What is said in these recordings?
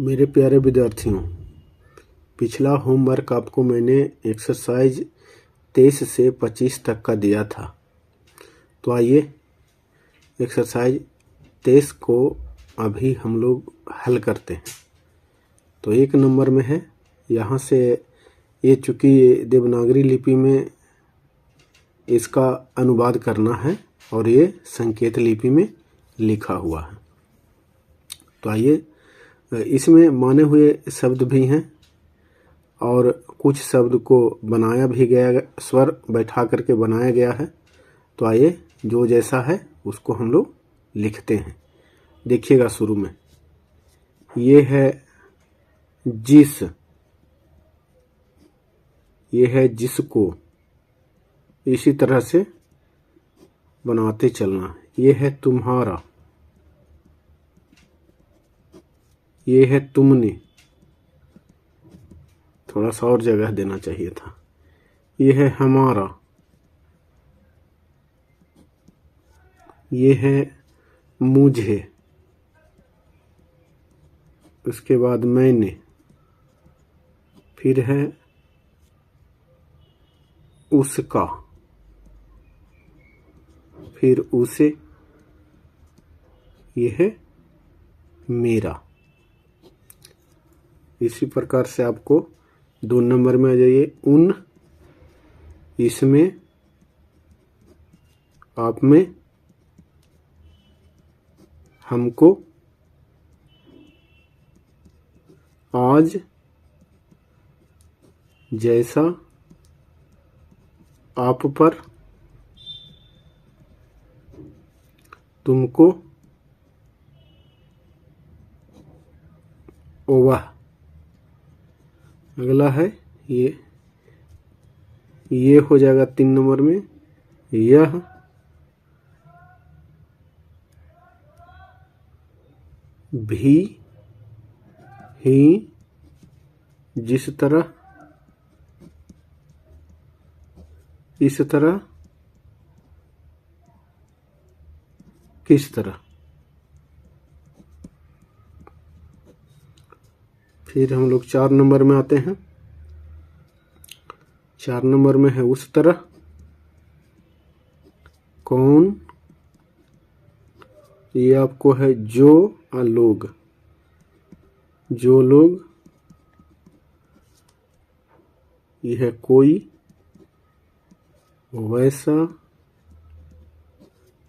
मेरे प्यारे विद्यार्थियों, पिछला होमवर्क आपको मैंने एक्सरसाइज 23 से 25 तक का दिया था। तो आइए एक्सरसाइज 23 को अभी हम लोग हल करते हैं। तो 1 नंबर में है, यहाँ से ये चूँकि देवनागरी लिपि में इसका अनुवाद करना है और ये संकेत लिपि में लिखा हुआ है। तो आइए, इसमें माने हुए शब्द भी हैं और कुछ शब्द को बनाया भी गया, स्वर बैठा करके बनाया गया है। तो आइए, जो जैसा है उसको हम लोग लिखते हैं। देखिएगा, शुरू में ये है जिस, ये है जिसको, इसी तरह से बनाते चलना। ये है तुम्हारा, ये है तुमने, थोड़ा सा और जगह देना चाहिए था। ये है हमारा, ये है मुझे, उसके बाद मैंने, फिर है उसका, फिर उसे, ये है मेरा। इसी प्रकार से आपको 2 नंबर में आ जाइए। उन, इसमें, आप में, हमको, आज, जैसा, आप पर, तुमको, वह। अगला है ये हो जाएगा 3 नंबर में। यह, भी, ही, जिस तरह, इस तरह, किस तरह। फिर हम लोग 4 नंबर में आते हैं। 4 नंबर में है उस तरह, कौन, ये आपको है जो और लोग, जो लोग, ये है कोई, वैसा,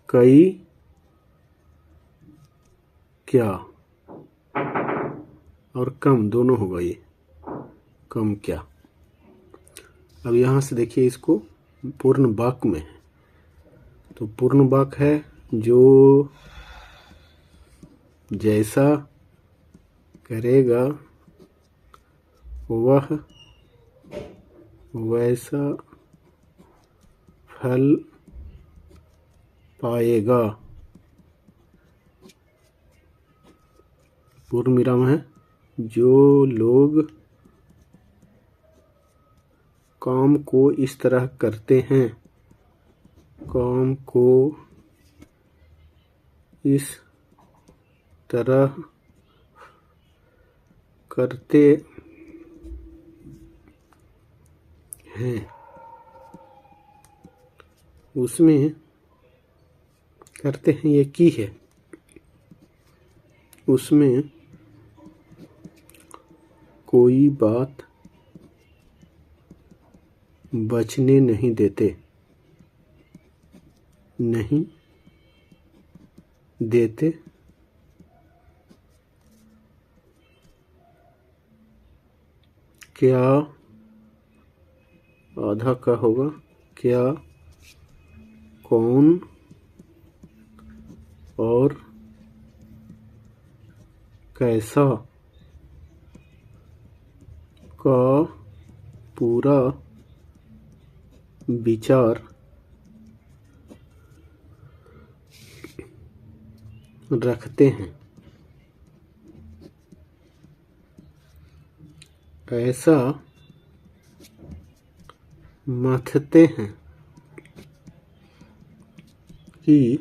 कई, क्या और कम, दोनों होगा ये, कम क्या। अब यहाँ से देखिए, इसको पूर्ण वाक्य में है। तो पूर्ण वाक्य है जो जैसा करेगा वह वैसा फल पाएगा। पूर्ण विराम है, जो लोग काम को इस तरह करते हैं, काम को इस तरह करते हैं, उसमें करते हैं, ये की है, उसमें कोई बात बचने नहीं देते, नहीं देते, क्या, आधा का होगा, क्या, कौन और कैसा का पूरा विचार रखते हैं, ऐसा मथते हैं कि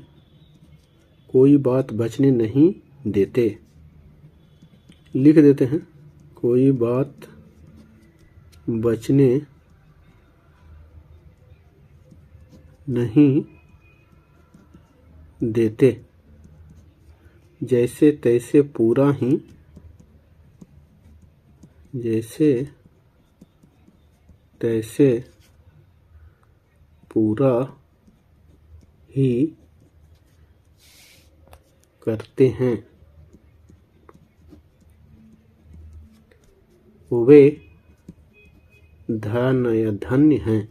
कोई बात बचने नहीं देते। लिख देते हैं, कोई बात बचने नहीं देते, जैसे तैसे पूरा ही, जैसे तैसे पूरा ही करते हैं। वे धन्य हैं।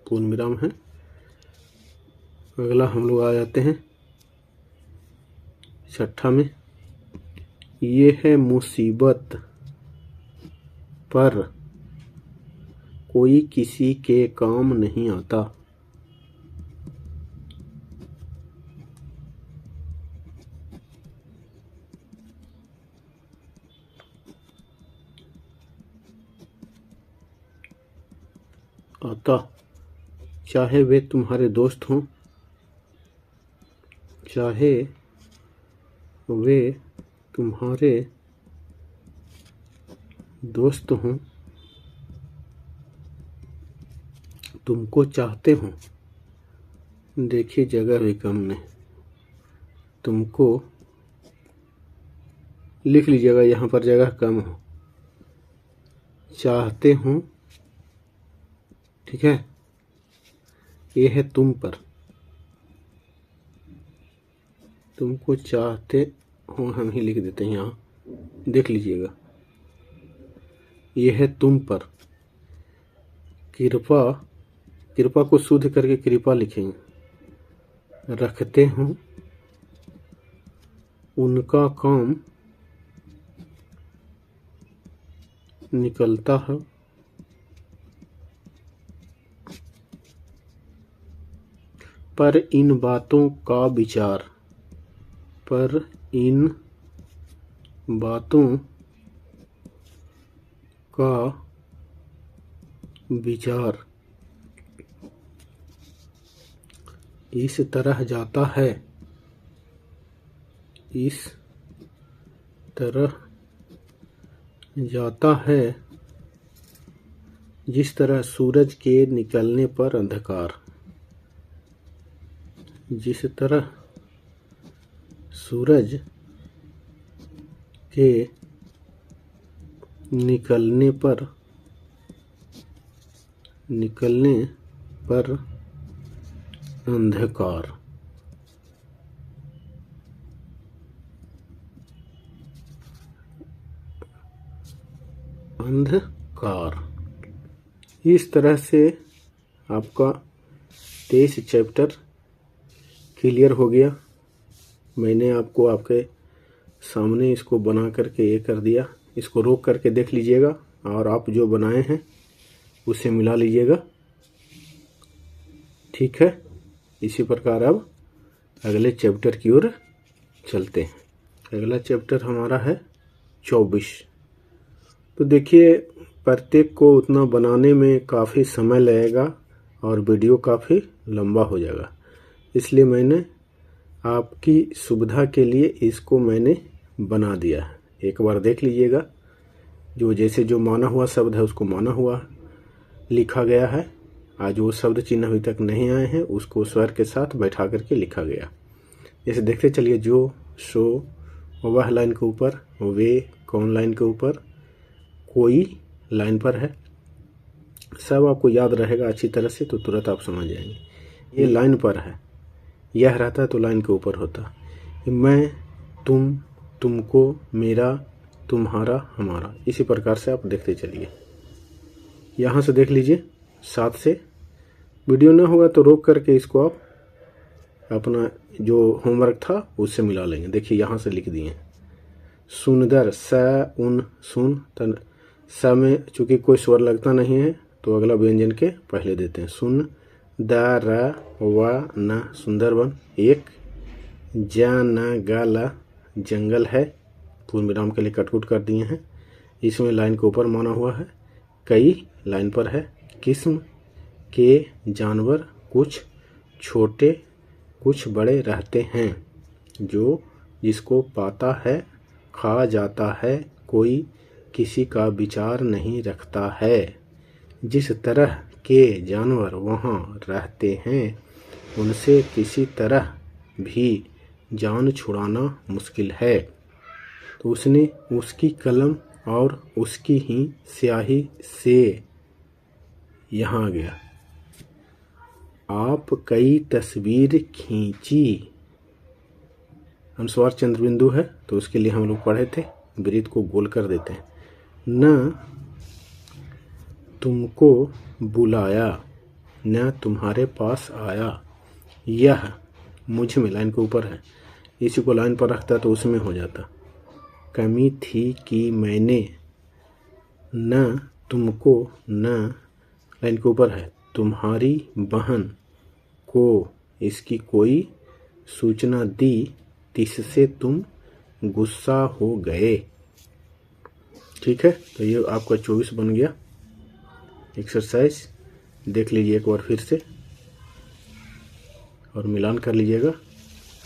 पूर्ण विराम है। अगला हम लोग आ जाते हैं छठा में। ये है मुसीबत पर कोई किसी के काम नहीं आता। चाहे वे तुम्हारे दोस्त हों, चाहे वे तुम्हारे दोस्त हों, तुमको चाहते हों, देखिए जगह भी कम नहीं, तुमको लिख लीजिएगा, यहाँ पर जगह कम हो, चाहते हों, ठीक है। ये है तुम पर, तुमको चाहते हो, हम ही लिख देते हैं यहाँ, देख लीजिएगा। ये है तुम पर, कृपा को शुद्ध करके कृपा लिखेंगे। रखते हो, उनका काम निकलता है, पर इन बातों का विचार, पर इन बातों का विचार इस तरह जाता है, इस तरह जाता है जिस तरह सूरज के निकलने पर अंधकार, जिस तरह सूरज के निकलने पर अंधकार। इस तरह से आपका 23 चैप्टर क्लियर हो गया। मैंने आपको आपके सामने इसको बना करके ये कर दिया। इसको रोक करके देख लीजिएगा और आप जो बनाए हैं उसे मिला लीजिएगा, ठीक है। इसी प्रकार अब अगले चैप्टर की ओर चलते हैं। अगला चैप्टर हमारा है 24। तो देखिए, प्रत्येक को उतना बनाने में काफ़ी समय लगेगा और वीडियो काफ़ी लंबा हो जाएगा, इसलिए मैंने आपकी सुविधा के लिए इसको मैंने बना दिया है। एक बार देख लीजिएगा, जो जैसे जो माना हुआ शब्द है उसको माना हुआ लिखा गया है, आज वो शब्द चिन्ह अभी तक नहीं आए हैं उसको स्वर के साथ बैठा करके लिखा गया। जैसे देखते चलिए, जो, सो, वह लाइन के ऊपर, वे कौन लाइन के ऊपर, कोई लाइन पर है, सब आपको याद रहेगा अच्छी तरह से, तो तुरंत आप समझ जाएंगे। ये लाइन पर है, यह रहता तो लाइन के ऊपर होता। मैं, तुम, तुमको, मेरा, तुम्हारा, हमारा, इसी प्रकार से आप देखते चलिए। यहाँ से देख लीजिए 7 से। वीडियो ना होगा तो रोक करके इसको आप अपना जो होमवर्क था उससे मिला लेंगे। देखिए यहाँ से लिख दिए सुंदर, स, उन, सुन, तन। स में चूंकि कोई स्वर लगता नहीं है तो अगला व्यंजन के पहले देते हैं। सुन, द, र, व, न, सुंदरबन। एक, ज, न, ग, ल, जंगल है। पूर्ण विराम के लिए कटकुट कर दिए हैं। इसमें लाइन के ऊपर माना हुआ है। कई लाइन पर है। किस्म के जानवर कुछ छोटे कुछ बड़े रहते हैं। जो जिसको पाता है खा जाता है, कोई किसी का विचार नहीं रखता है। जिस तरह के जानवर वहाँ रहते हैं उनसे किसी तरह भी जान छुड़ाना मुश्किल है। तो उसने उसकी कलम और उसकी ही स्याही से यहाँ गया। आप कई तस्वीर खींची, अनुस्वार चंद्र बिंदु है तो उसके लिए हम लोग पढ़े थे, वृत्त को गोल कर देते हैं। न तुमको बुलाया, न तुम्हारे पास आया, यह मुझ में लाइन के ऊपर है, इसी को लाइन पर रखता तो उसमें हो जाता। कमी थी कि मैंने, न तुमको, न लाइन के ऊपर है, तुम्हारी बहन को इसकी कोई सूचना दी, जिससे तुम गुस्सा हो गए। ठीक है, तो ये आपका 24 बन गया एक्सरसाइज। देख लीजिए एक बार फिर से और मिलान कर लीजिएगा।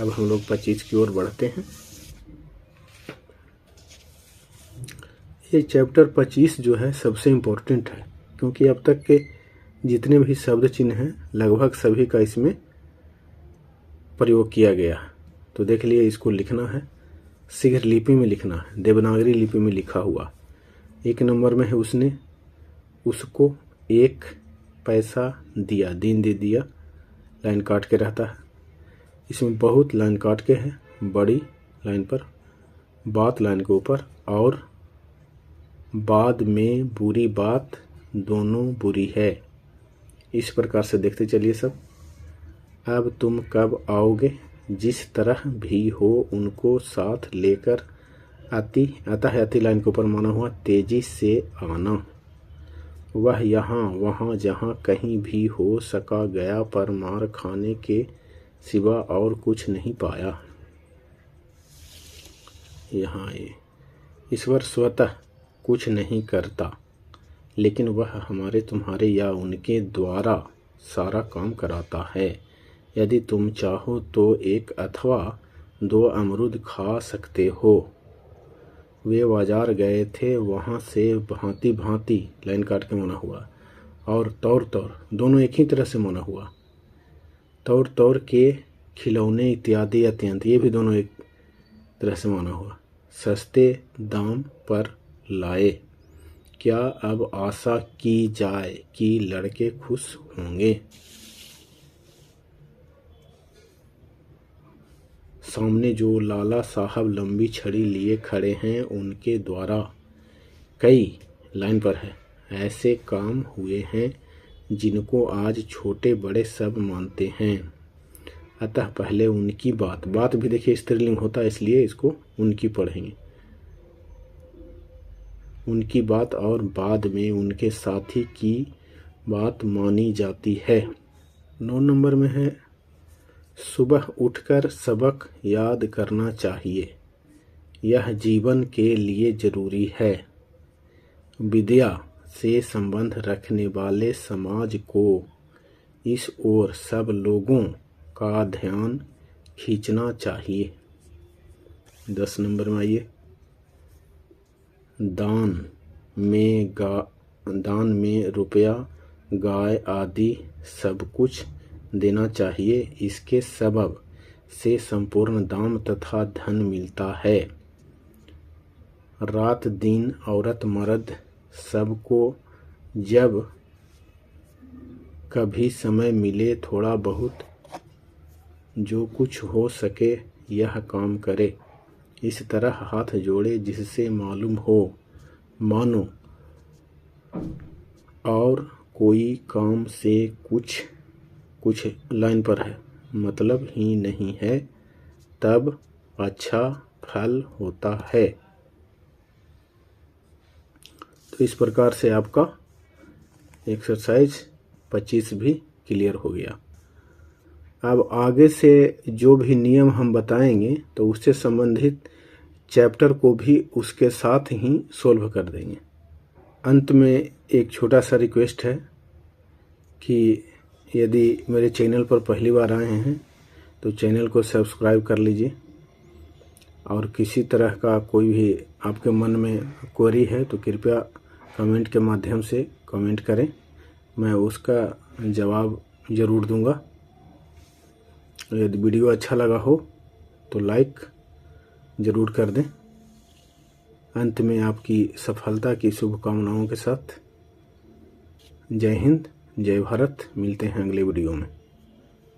अब हम लोग 25 की ओर बढ़ते हैं। ये चैप्टर 25 जो है सबसे इम्पोर्टेंट है, क्योंकि अब तक के जितने भी शब्द चिन्ह हैं लगभग सभी का इसमें प्रयोग किया गया। तो देख लिए, इसको लिखना है, शीघ्र लिपि में लिखना है, देवनागरी लिपि में लिखा हुआ। 1 नंबर में है उसने उसको 1 पैसा दिया, दिन दे दिया, लाइन काट के रहता है। इसमें बहुत लाइन काट के है, बड़ी लाइन पर, बात लाइन के ऊपर, और बाद में बुरी बात दोनों बुरी है। इस प्रकार से देखते चलिए सब। अब तुम कब आओगे, जिस तरह भी हो उनको साथ लेकर आता है, अति लाइन के ऊपर माना हुआ, तेजी से आना। वह यहाँ वहाँ जहाँ कहीं भी हो सका गया, पर मार खाने के सिवा और कुछ नहीं पाया। यहाँ ये ईश्वर स्वतः कुछ नहीं करता, लेकिन वह हमारे, तुम्हारे या उनके द्वारा सारा काम कराता है। यदि तुम चाहो तो 1 अथवा 2 अमरूद खा सकते हो। वे बाजार गए थे, वहाँ से भांति भांति, लाइन काट के माना हुआ, और तौर तौर, दोनों एक ही तरह से माना हुआ, तौर तौर के खिलौने इत्यादि अत्यंत, ये भी दोनों एक तरह से माना हुआ, सस्ते दाम पर लाए। क्या अब आशा की जाए कि लड़के खुश होंगे। सामने जो लाला साहब लंबी छड़ी लिए खड़े हैं उनके द्वारा कई, लाइन पर है, ऐसे काम हुए हैं जिनको आज छोटे बड़े सब मानते हैं। अतः पहले उनकी बात भी देखिए स्त्रीलिंग होता है, इसलिए इसको उनकी पढ़ेंगे, उनकी बात, और बाद में उनके साथी की बात मानी जाती है। 9 नंबर में है सुबह उठकर सबक याद करना चाहिए, यह जीवन के लिए जरूरी है। विद्या से संबंध रखने वाले समाज को इस ओर सब लोगों का ध्यान खींचना चाहिए। 10 नंबर में आइए, दान में रुपया, गाय आदि सब कुछ देना चाहिए। इसके सबब से संपूर्ण दाम तथा धन मिलता है। रात दिन औरत मर्द सबको जब कभी समय मिले थोड़ा बहुत जो कुछ हो सके यह काम करे। इस तरह हाथ जोड़े जिससे मालूम हो मानो और कोई काम से कुछ लाइन पर है मतलब ही नहीं है, तब अच्छा फल होता है। तो इस प्रकार से आपका एक्सरसाइज 25 भी क्लियर हो गया। अब आगे से जो भी नियम हम बताएंगे तो उससे संबंधित चैप्टर को भी उसके साथ ही सोल्व कर देंगे। अंत में एक छोटा सा रिक्वेस्ट है कि यदि मेरे चैनल पर पहली बार आए हैं तो चैनल को सब्सक्राइब कर लीजिए और किसी तरह का कोई भी आपके मन में क्वेरी है तो कृपया कमेंट के माध्यम से कमेंट करें, मैं उसका जवाब ज़रूर दूंगा। यदि वीडियो अच्छा लगा हो तो लाइक ज़रूर कर दें। अंत में आपकी सफलता की शुभकामनाओं के साथ जय हिंद, जय भारत। मिलते हैं अगले वीडियो में।